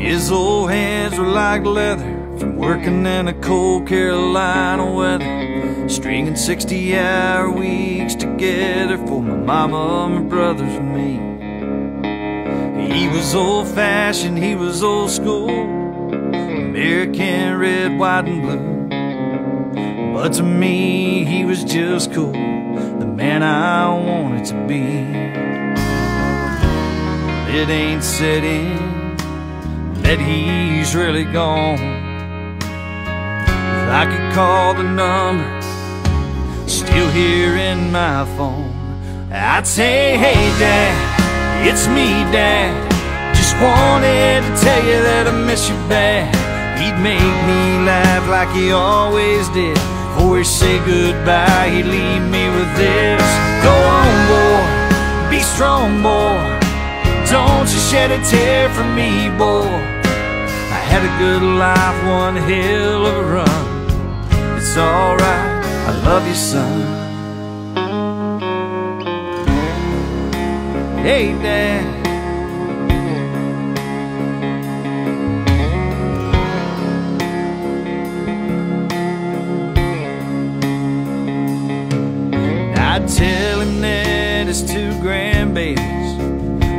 His old hands were like leather from working in the cold Carolina weather, stringing 60-hour weeks together for my mama, my brothers, and me. He was old-fashioned, he was old school, American red, white, and blue. But to me, he was just cool, the man I wanted to be. It ain't said in that he's really gone. If I could call the number still here in my phone, I'd say, hey Dad, it's me Dad, just wanted to tell you that I miss you bad. He'd make me laugh like he always did. Before he say goodbye, he'd leave me with this: go on boy, be strong boy, don't you shed a tear for me boy. I had a good life, one hell of a run. It's alright, I love you son. Hey Dad, I'd tell him that his two grandbabies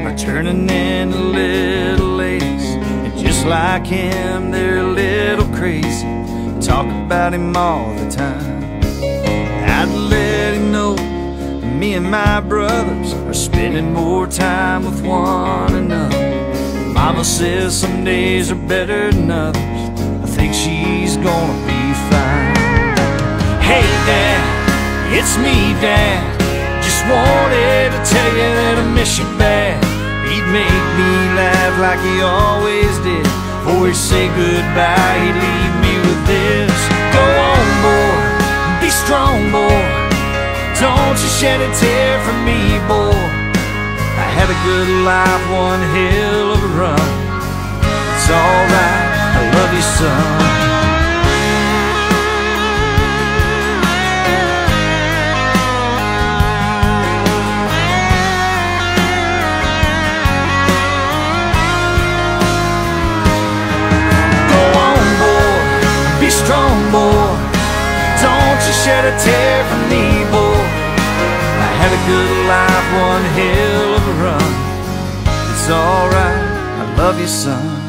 are turning into little ladies, and just like him, they're a little crazy, talk about him all the time. I'd let him know me and my brothers are spending more time with one another. Mama says some days are better than others, I think she's gonna be fine. Hey Dad, it's me Dad, just wanted to tell you that I miss you bad. He'd make me laugh like he always did. Before he'd say goodbye, he'd leave me with this: go on boy, be strong boy, don't you shed a tear for me boy. I had a good life, one hell of a run. It's alright, I love you son. Be strong boy, don't you shed a tear for me boy. I had a good life, one hell of a run. It's alright, I love you son.